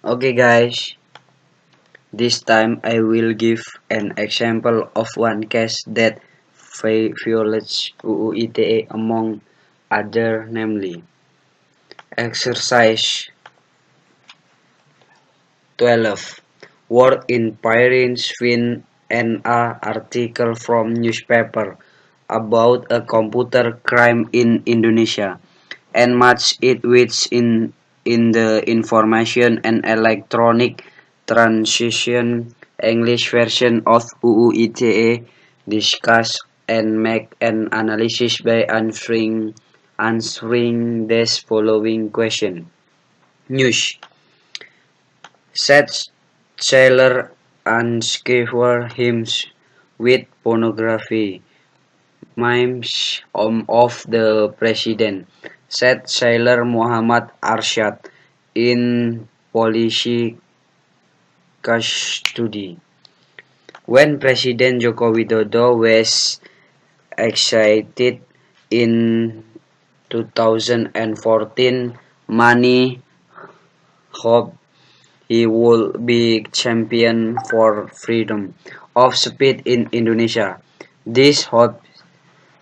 Okay guys, this time I will give an example of one case that violates UU ITE among other, namely exercise 12. Word in parents win an article from newspaper about a computer crime in Indonesia and match it with in the information and electronic transition English version of UU ITE, discuss and make an analysis by answering this following question. News. Set sailor unscour hymns with pornography. Mimes of the President, said sailor Muhammad Arsyad in polisi custody. When President Joko Widodo was excited in 2014, many hoped he would be champion for freedom of speech in Indonesia. This hope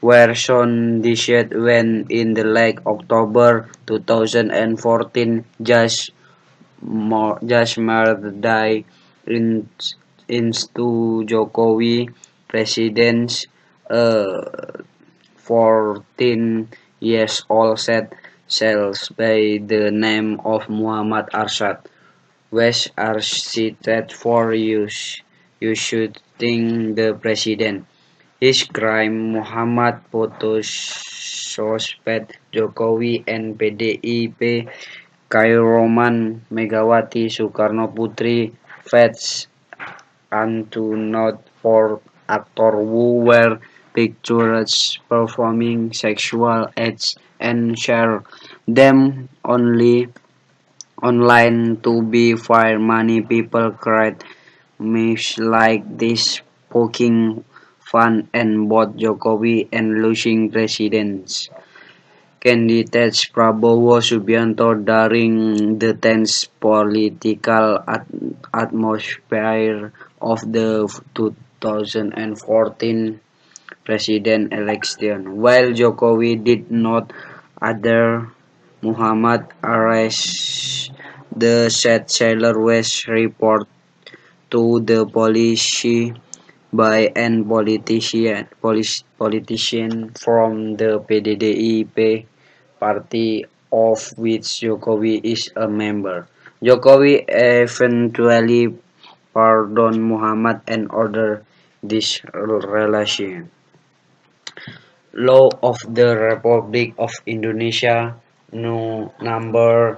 were shown dashed when in the late October 2014 just Marday in into Jokowi president's 14 years old said sales by the name of Muhammad Arsyad was arrested for you should think the president. His crime Muhammad putus sosmed Jokowi and PDIP Khairulman Megawati Soekarno Putri fetch unto not for actor who were pictured performing sexual acts and share them only online to be fired. Many people cried memes like this poking fun and both Jokowi and losing presidents candidates Prabowo Subianto during the tense political atmosphere of the 2014 president election. While Jokowi did not order Muhammad arrest, the said sailor was reported to the police by an politician from the PDIP party of which Jokowi is a member. Jokowi eventually pardoned Muhammad and ordered this relation. Law of the Republic of Indonesia no number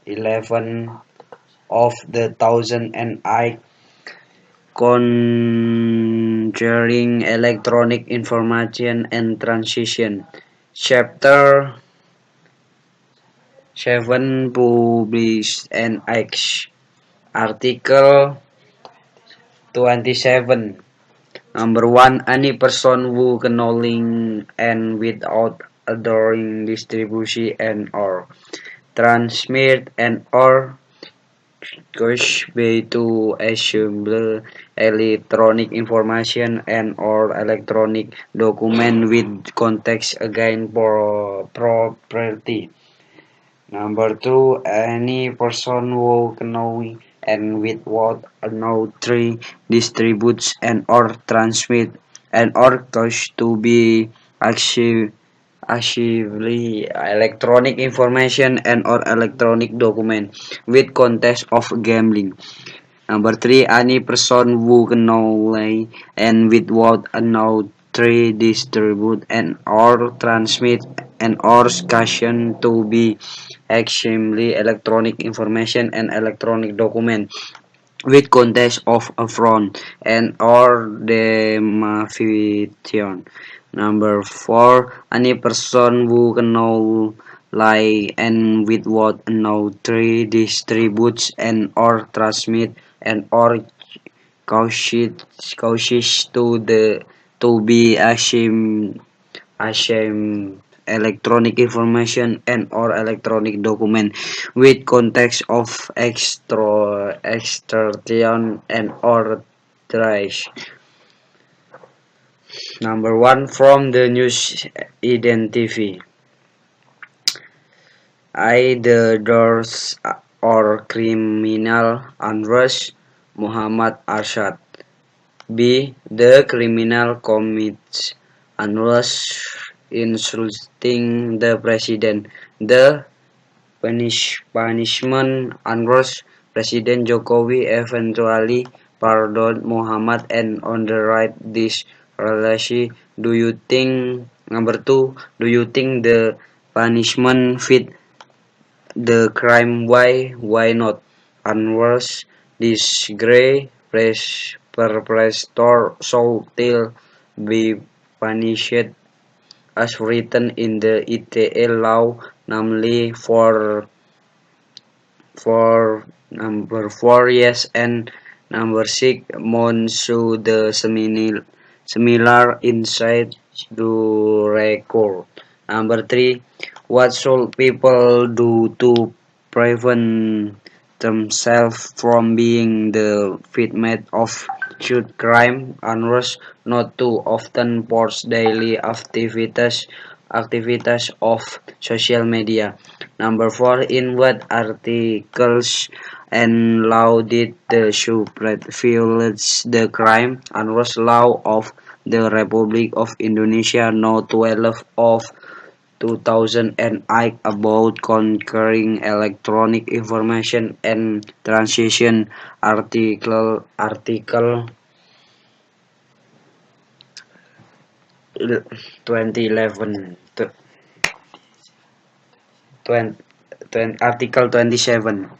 11 of the 1008 concerning electronic information and transition. Chapter 7 published an article 27. Number 1. Any person who cannot and without authorizing distribution and or transmit and or goes by to assemble electronic information and or electronic document with context against property. Number 2, any person who knowing and without authority distributes and or transmit and or cause to be actively electronic information and or electronic document with context of gambling. Number 3, any person who knowingly and without authority distribute and or transmit and or caution to be extremely electronic information and electronic document with context of affront and or defamation. Number 4, any person who know lie and without authority distributes and or transmit and or causes to be ashamed electronic information and or electronic document with context of extraction and or trace. Number one from the news identify the doors or criminal unrest Muhammad Arshad. B. The criminal commits unrest insulting the president. The punishment unrest President Jokowi eventually pardoned Muhammad and underwrite this relation. Do you think number two? Do you think the punishment fit the crime? Why not? Unrest this grey perpetrator should still be punished as written in the ITE law, namely for number 4 yes and number 6 months to the similar inside the record. Number 3, what should people do to prevent themselves from being the victim of should crime unrest not too often post daily activities of social media. Number 4, in what articles and law did the Supreme violate the crime unrest law of the Republic of Indonesia No. 12 of 2008 about conquering electronic information and transition article 2011 article 27.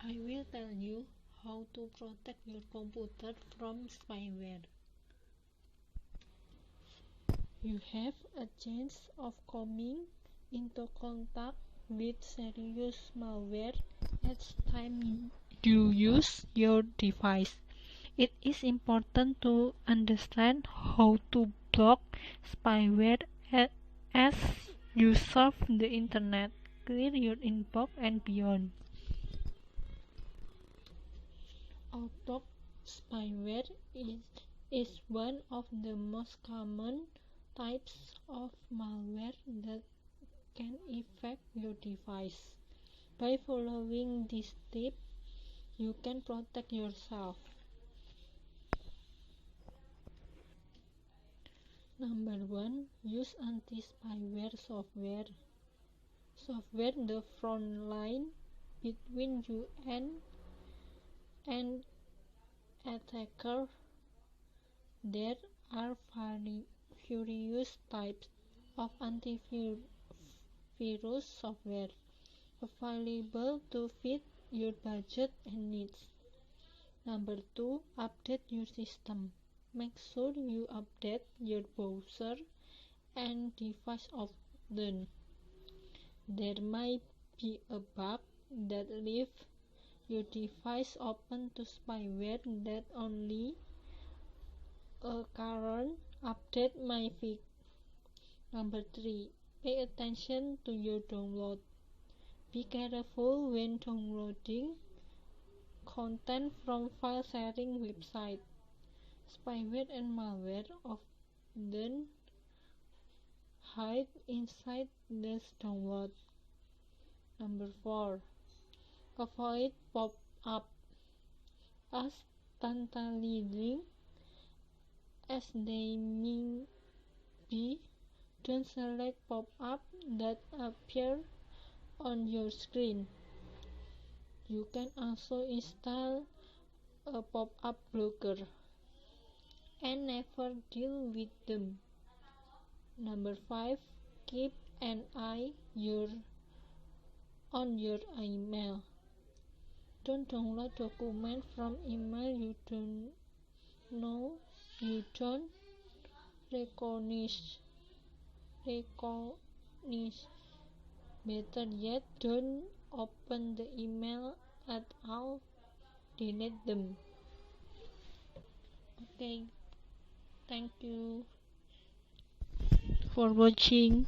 I will tell you how to protect your computer from spyware. You have a chance of coming into contact with serious malware each time you use your device. It is important to understand how to block spyware as you surf the internet, clear your inbox and beyond. Auto spyware is one of the most common types of malware that can affect your device. By following these tips, you can protect yourself. Number 1. Use anti-spyware software. Software the front line between you and an attacker. There are various types of antivirus software available to fit your budget and needs. Number 2. Update your system. Make sure you update your browser and device often. There might be a bug that leaves your device open to spyware that only a current update might fix. Number 3. Pay attention to your download. Be careful when downloading content from file sharing websites. Spyware and malware often hide inside this download. Number 4. Avoid pop-up. As tantalizing as they may be, don't select pop-up that appear on your screen. You can also install a pop-up blocker and never deal with them. Number 5. Keep an eye on your email. Don't download documents from email you don't know you don't recognize. Better yet, don't open the email at all. Delete them. Okay. Thank you for watching.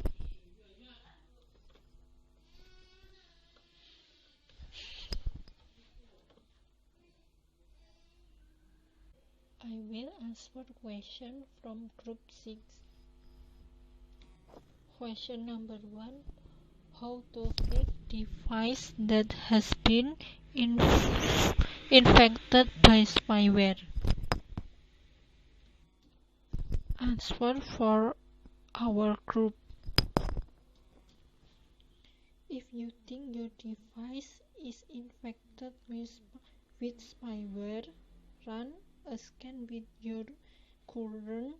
I will answer question from group 6. Question number 1. How to fix device that has been infected by spyware? Answer for our group. If you think your device is infected with spyware, run a scan with your current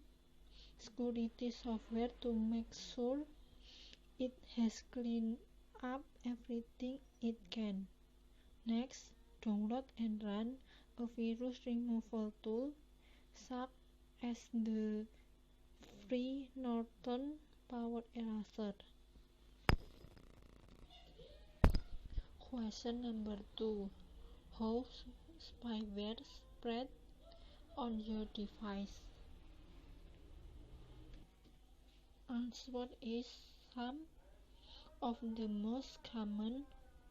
security software to make sure it has cleaned up everything it can. Next, download and run a virus removal tool such as the free Norton Power Eraser. Question number 2. How spyware spread on your device? Answer is some of the most common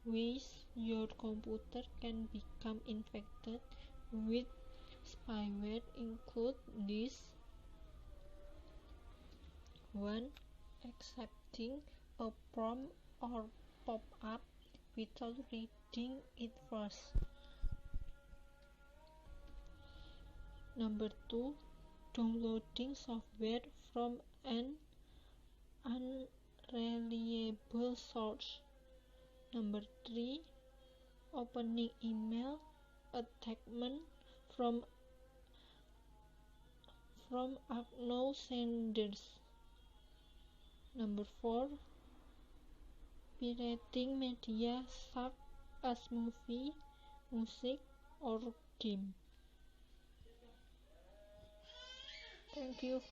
ways your computer can become infected with spyware include these. 1. Accepting a prompt or pop-up without reading it first. Number 2. Downloading software from an unreliable source. Number 3. Opening email attachment from unknown senders. Number 4. Pirating media such as movie, music, or game. Thank you